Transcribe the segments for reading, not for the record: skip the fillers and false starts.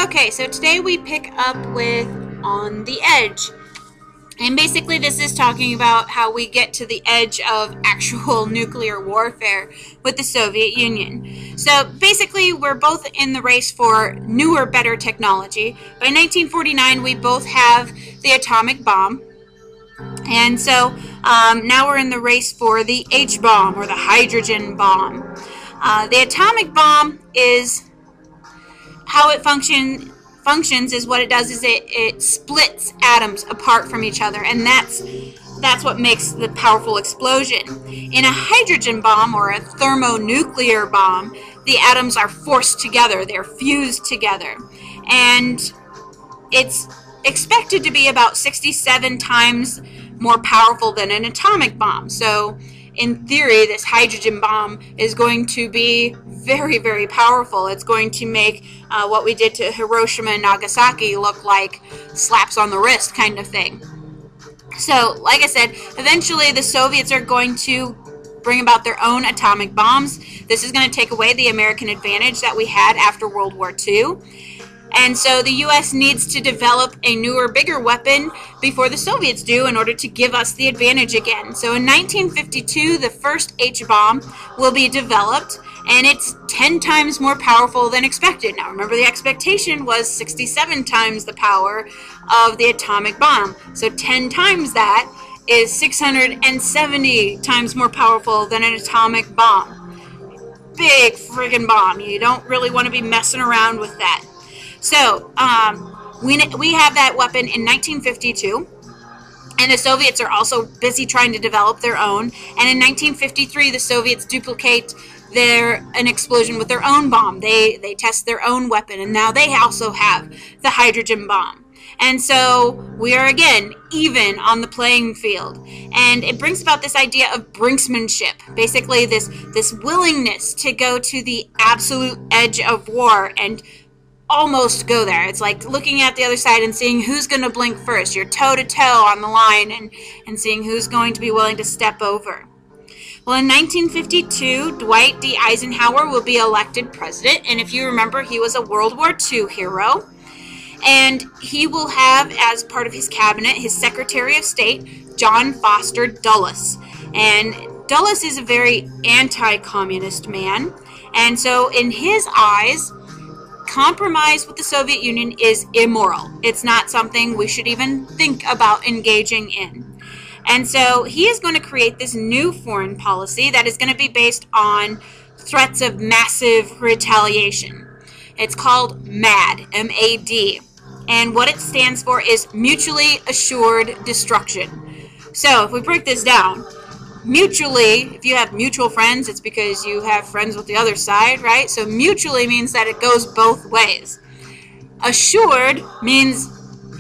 Okay, so today we pick up with On the Edge. And basically this is talking about how we get to the edge of actual nuclear warfare with the Soviet Union. So basically we're both in the race for newer, better technology. By 1949 we both have the atomic bomb. And so now we're in the race for the H bomb, or the hydrogen bomb. The atomic bomb is how it functions is what it does is it splits atoms apart from each other, and that's what makes the powerful explosion. In a hydrogen bomb or a thermonuclear bomb, the atoms are forced together, they're fused together, and it's expected to be about 67 times more powerful than an atomic bomb. So in theory, this hydrogen bomb is going to be very, very powerful. It's going to make what we did to Hiroshima and Nagasaki look like slaps on the wrist kind of thing. So, like I said, eventually the Soviets are going to bring about their own atomic bombs. This is going to take away the American advantage that we had after World War II. And so the U.S. needs to develop a newer, bigger weapon before the Soviets do in order to give us the advantage again. So in 1952, the first H-bomb will be developed, and it's 10 times more powerful than expected. Now remember, the expectation was 67 times the power of the atomic bomb. So 10 times that is 670 times more powerful than an atomic bomb. Big friggin' bomb. You don't really want to be messing around with that. So, we have that weapon in 1952, and the Soviets are also busy trying to develop their own, and in 1953 the Soviets duplicate an explosion with their own bomb. They test their own weapon, and now they also have the hydrogen bomb. And so we are again even on the playing field, and it brings about this idea of brinksmanship, basically this willingness to go to the absolute edge of war and almost go there. It's like looking at the other side and seeing who's going to blink first. You're toe-to-toe on the line and seeing who's going to be willing to step over. Well, in 1952, Dwight D. Eisenhower will be elected president, and if you remember, he was a World War II hero. And he will have, as part of his cabinet, his Secretary of State, John Foster Dulles. And Dulles is a very anti-communist man, and so in his eyes, compromise with the Soviet Union is immoral. It's not something we should even think about engaging in. And so he is going to create this new foreign policy that is going to be based on threats of massive retaliation. It's called MAD, M-A-D. And what it stands for is mutually assured destruction. So if we break this down, mutually, if you have mutual friends, it's because you have friends with the other side, right? So mutually means that it goes both ways. Assured means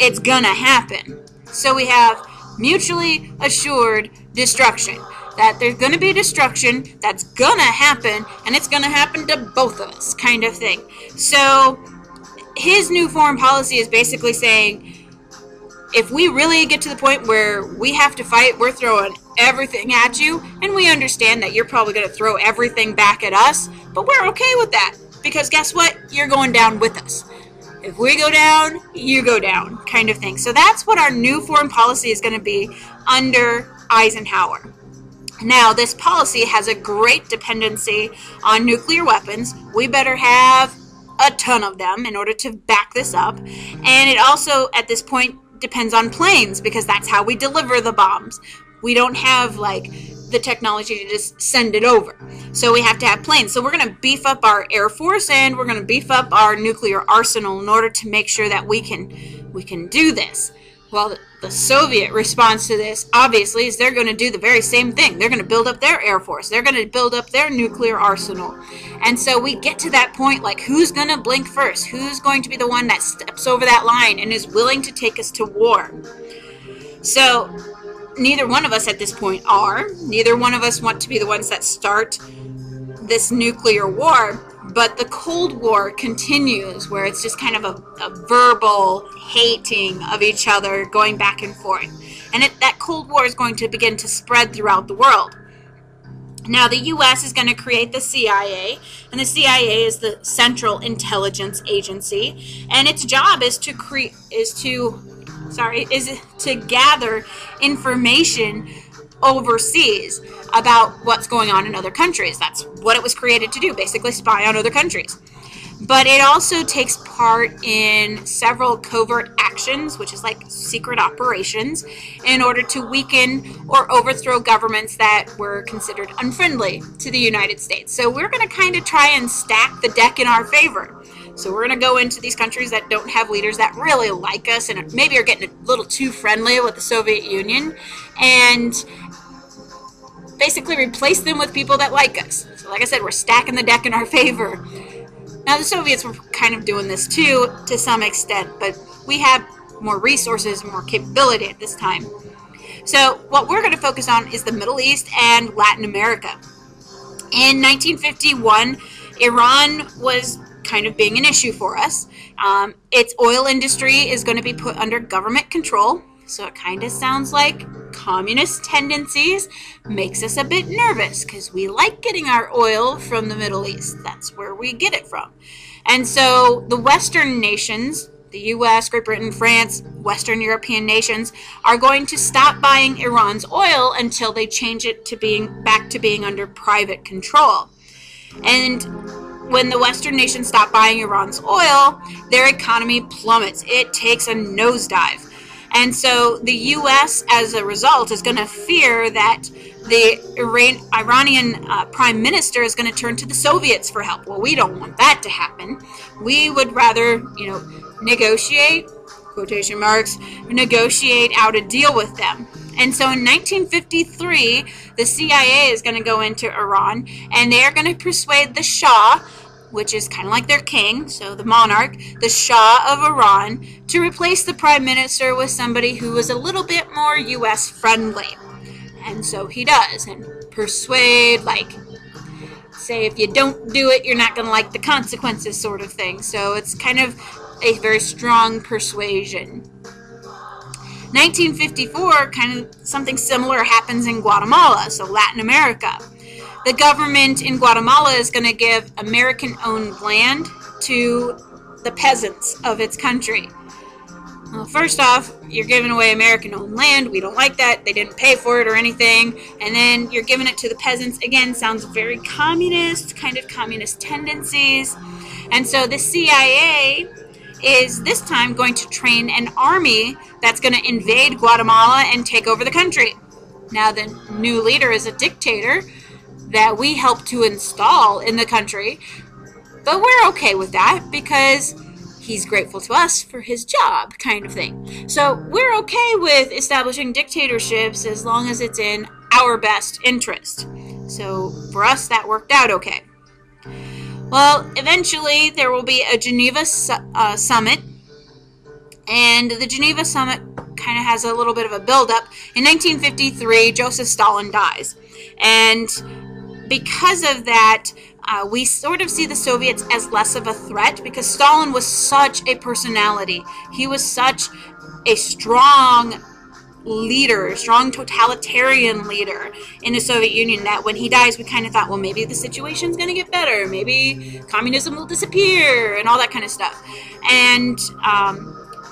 it's gonna happen. So we have mutually assured destruction. That there's gonna be destruction, that's gonna happen, and it's gonna happen to both of us, kind of thing. So his new foreign policy is basically saying, if we really get to the point where we have to fight, we're throwing everything at you, and we understand that you're probably going to throw everything back at us, but we're okay with that, because guess what? You're going down with us. If we go down, you go down, kind of thing. So that's what our new foreign policy is going to be under Eisenhower. Now, this policy has a great dependency on nuclear weapons. We better have a ton of them in order to back this up, and it also, at this point, depends on planes, because that's how we deliver the bombs. We don't have like the technology to just send it over, so we have to have planes. So we're going to beef up our Air Force, and we're going to beef up our nuclear arsenal in order to make sure that we can do this. Well, the Soviet response to this, obviously, is they're going to do the very same thing. They're going to build up their Air Force. They're going to build up their nuclear arsenal. And so we get to that point, like, who's going to blink first? Who's going to be the one that steps over that line and is willing to take us to war? So neither one of us at this point are. Neither one of us want to be the ones that start this nuclear war. But the Cold War continues, where it's just kind of a verbal hating of each other, going back and forth. And that Cold War is going to begin to spread throughout the world. Now, the U.S. is going to create the CIA, and the CIA is the Central Intelligence Agency, and its job is to gather information overseas about what's going on in other countries. That's what it was created to do, basically spy on other countries. But it also takes part in several covert actions, which is like secret operations, in order to weaken or overthrow governments that were considered unfriendly to the United States. So we're going to kind of try and stack the deck in our favor. So we're going to go into these countries that don't have leaders that really like us and maybe are getting a little too friendly with the Soviet Union, and basically replace them with people that like us. So like I said, we're stacking the deck in our favor. Now, the Soviets were kind of doing this too, to some extent, but we have more resources, more capability at this time. So what we're going to focus on is the Middle East and Latin America. In 1951, Iran was kind of being an issue for us. Its oil industry is going to be put under government control, so it kind of sounds like communist tendencies. Makes us a bit nervous because we like getting our oil from the Middle East. That's where we get it from. And so the Western nations, the US, Great Britain, France, Western European nations, are going to stop buying Iran's oil until they change it to back to being under private control. And when the Western nations stop buying Iran's oil, their economy plummets. It takes a nosedive. And so the U.S., as a result, is going to fear that the Iranian prime minister is going to turn to the Soviets for help. Well, we don't want that to happen. We would rather, negotiate, quotation marks, negotiate out a deal with them. And so in 1953, the CIA is going to go into Iran, and they are going to persuade the Shah, which is kind of like their king, so the monarch, the Shah of Iran, to replace the prime minister with somebody who was a little bit more U.S. friendly. And so he does, and persuade, like, say if you don't do it, you're not going to like the consequences sort of thing. So it's kind of a very strong persuasion. 1954, kind of something similar happens in Guatemala, so Latin America. The government in Guatemala is going to give American-owned land to the peasants of its country. Well, first off, you're giving away American-owned land. We don't like that. They didn't pay for it or anything. And then you're giving it to the peasants. Again, sounds very communist, kind of communist tendencies. And so the CIA is this time going to train an army that's going to invade Guatemala and take over the country. Now, the new leader is a dictator that we helped to install in the country, but we're okay with that because he's grateful to us for his job, kind of thing. So we're okay with establishing dictatorships as long as it's in our best interest. So for us, that worked out okay. Well, eventually there will be a Geneva summit, and the Geneva summit kind of has a little bit of a buildup. In 1953, Joseph Stalin dies, and because of that, we sort of see the Soviets as less of a threat because Stalin was such a personality. He was such a strong leader, strong totalitarian leader in the Soviet Union that when he dies, we kind of thought, well, maybe the situation's going to get better. Maybe communism will disappear and all that kind of stuff. And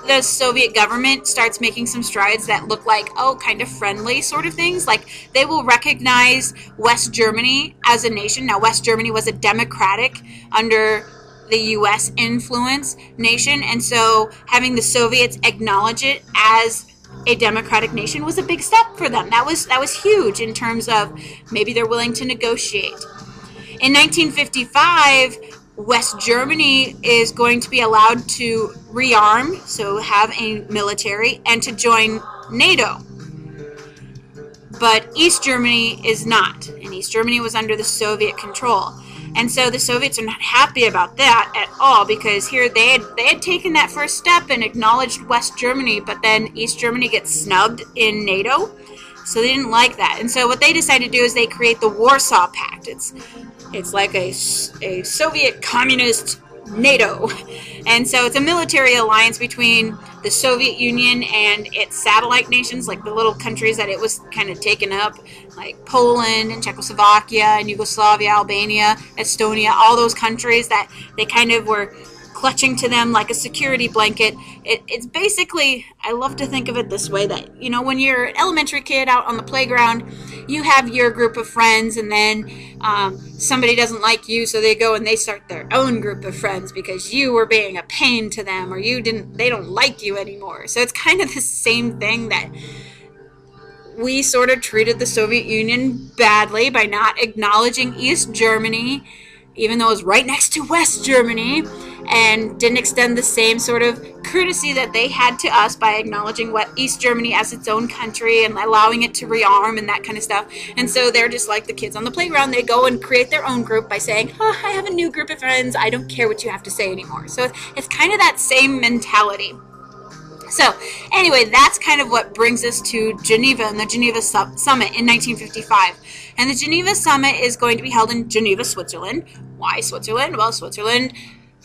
the Soviet government starts making some strides that look like, kind of friendly sort of things. Like, they will recognize West Germany as a nation. Now, West Germany was a democratic, under the U.S. influence nation, and so having the Soviets acknowledge it as a democratic nation was a big step for them. That was huge in terms of maybe they're willing to negotiate. In 1955, West Germany is going to be allowed to rearm, so have a military, and to join NATO. But East Germany is not, and East Germany was under the Soviet control. And so the Soviets are not happy about that at all, because here they had taken that first step and acknowledged West Germany, but then East Germany gets snubbed in NATO, so they didn't like that. And so what they decided to do is they create the Warsaw Pact. It's like a Soviet communist NATO. And so it's a military alliance between the Soviet Union and its satellite nations, like the little countries that it was kind of taken up, like Poland and Czechoslovakia and Yugoslavia, Albania, Estonia, all those countries that they kind of were clutching to them like a security blanket. It's basically, I love to think of it this way, that, you know, when you're an elementary kid out on the playground, you have your group of friends, and then somebody doesn't like you, so they go and they start their own group of friends because you were being a pain to them, or they don't like you anymore. So it's kind of the same thing, that we sort of treated the Soviet Union badly by not acknowledging East Germany, even though it was right next to West Germany, and didn't extend the same sort of courtesy that they had to us by acknowledging East Germany as its own country and allowing it to rearm and that kind of stuff. And so they're just like the kids on the playground. They go and create their own group by saying, oh, I have a new group of friends. I don't care what you have to say anymore. So it's kind of that same mentality. So anyway, that's kind of what brings us to Geneva and the Geneva Summit in 1955. And the Geneva Summit is going to be held in Geneva, Switzerland. Why Switzerland? Well, Switzerland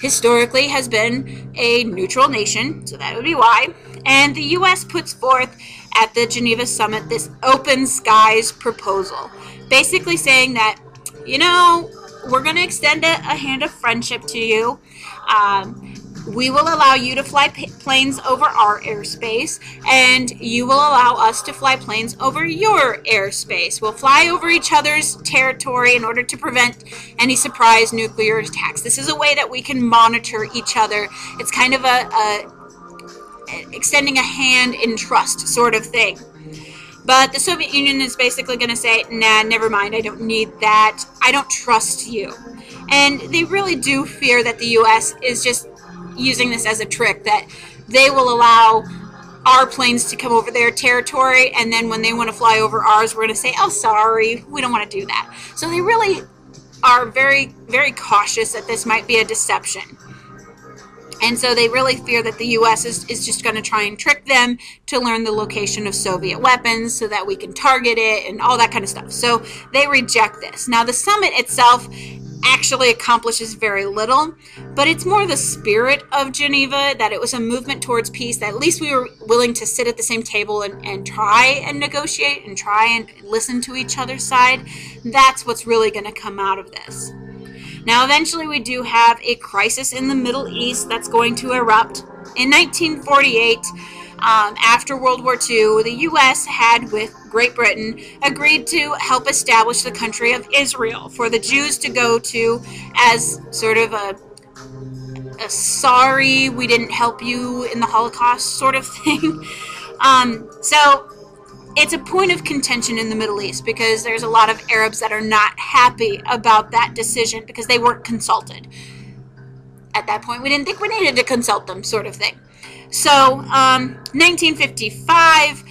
historically has been a neutral nation, so that would be why. And the U.S. puts forth at the Geneva Summit this open skies proposal, basically saying that, you know, we're going to extend a hand of friendship to you. We will allow you to fly planes over our airspace, and you will allow us to fly planes over your airspace. We'll fly over each other's territory in order to prevent any surprise nuclear attacks. This is a way that we can monitor each other. It's kind of extending a hand in trust sort of thing. But the Soviet Union is basically going to say, nah, never mind, I don't need that. I don't trust you. And they really do fear that the U.S. is just using this as a trick, that they will allow our planes to come over their territory, and then when they want to fly over ours, we're going to say, oh, sorry, we don't want to do that. So they really are very, very cautious that this might be a deception. And so they really fear that the U.S. is just going to try and trick them to learn the location of Soviet weapons so that we can target it and all that kind of stuff. So they reject this. Now, the summit itself actually accomplishes very little, but it's more the spirit of Geneva, that it was a movement towards peace, that at least we were willing to sit at the same table and try and negotiate and try and listen to each other's side. That's what's really going to come out of this. Now, eventually we do have a crisis in the Middle East that's going to erupt. In 1948, after World War II, the U.S. had, with Great Britain, agreed to help establish the country of Israel for the Jews to go to as sort of a sorry, we didn't help you in the Holocaust sort of thing. So it's a point of contention in the Middle East because there's a lot of Arabs that are not happy about that decision because they weren't consulted. At that point, we didn't think we needed to consult them, sort of thing. So, 1955,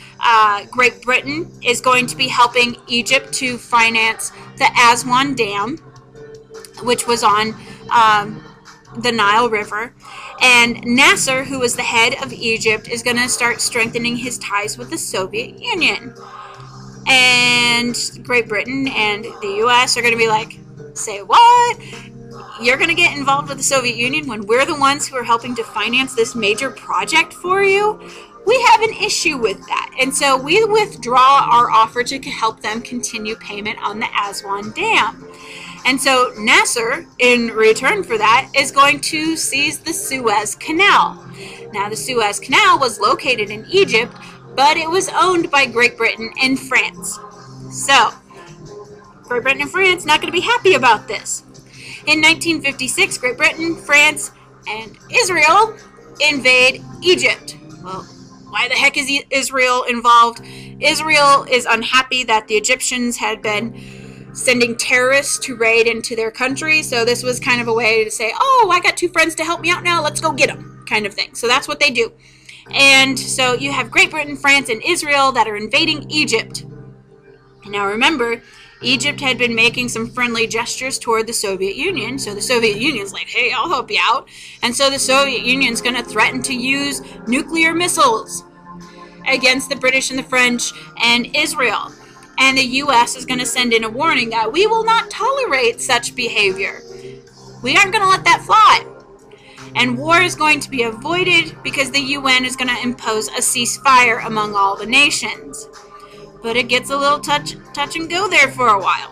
Great Britain is going to be helping Egypt to finance the Aswan Dam, which was on the Nile River. And Nasser, who was the head of Egypt, is going to start strengthening his ties with the Soviet Union. And Great Britain and the U.S. are going to be like, say what? You're going to get involved with the Soviet Union when we're the ones who are helping to finance this major project for you? We have an issue with that. And so we withdraw our offer to help them continue payment on the Aswan Dam. And so Nasser, in return for that, is going to seize the Suez Canal. Now, the Suez Canal was located in Egypt, but it was owned by Great Britain and France. So, Great Britain and France not going to be happy about this. In 1956, Great Britain, France, and Israel invade Egypt. Well, why the heck is Israel involved? Israel is unhappy that the Egyptians had been sending terrorists to raid into their country, so this was kind of a way to say, oh, I got two friends to help me out now, let's go get them, kind of thing. So that's what they do. And so you have Great Britain, France, and Israel that are invading Egypt. And now remember, Egypt had been making some friendly gestures toward the Soviet Union, so the Soviet Union's like, hey, I'll help you out. And so the Soviet Union's going to threaten to use nuclear missiles against the British and the French and Israel. And the U.S. is going to send in a warning that we will not tolerate such behavior. We aren't going to let that fly. And war is going to be avoided because the UN is going to impose a ceasefire among all the nations. But it gets a little touch and go there for a while.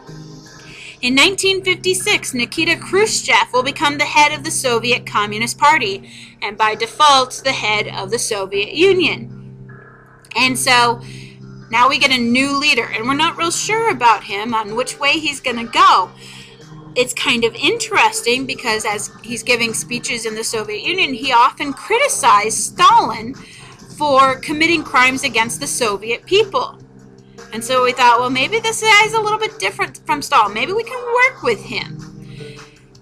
In 1956, Nikita Khrushchev will become the head of the Soviet Communist Party, and by default, the head of the Soviet Union. And so now we get a new leader, and we're not real sure about him on which way he's going to go. It's kind of interesting because as he's giving speeches in the Soviet Union, he often criticized Stalin for committing crimes against the Soviet people. And so we thought, well, maybe this guy's a little bit different from Stalin. Maybe we can work with him.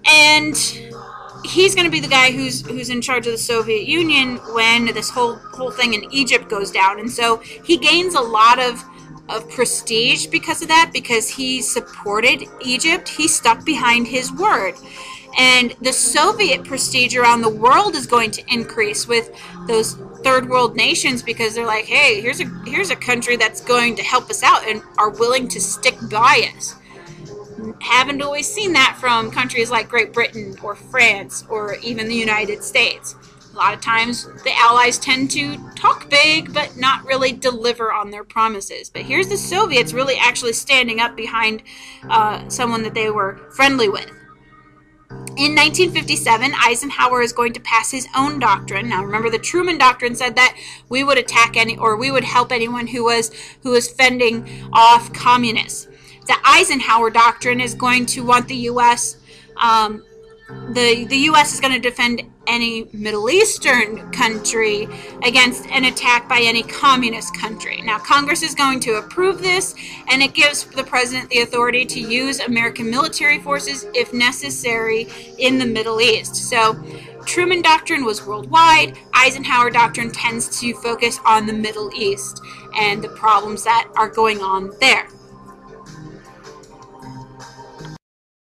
And he's going to be the guy who's in charge of the Soviet Union when this whole thing in Egypt goes down. And so he gains a lot of prestige because of that, because he supported Egypt. He stuck behind his word. And the Soviet prestige around the world is going to increase with those third world nations, because they're like, hey, here's a country that's going to help us out and are willing to stick by us. Haven't always seen that from countries like Great Britain or France or even the United States. A lot of times the Allies tend to talk big but not really deliver on their promises. But here's the Soviets really actually standing up behind someone that they were friendly with. In 1957, Eisenhower is going to pass his own doctrine. Now, remember, the Truman Doctrine said that we would attack we would help anyone who was fending off communists. The Eisenhower Doctrine is going to want the U.S. The U.S. is going to defend any Middle Eastern country against an attack by any communist country. Now, Congress is going to approve this, and it gives the president the authority to use American military forces if necessary in the Middle East. So, Truman Doctrine was worldwide. Eisenhower Doctrine tends to focus on the Middle East and the problems that are going on there.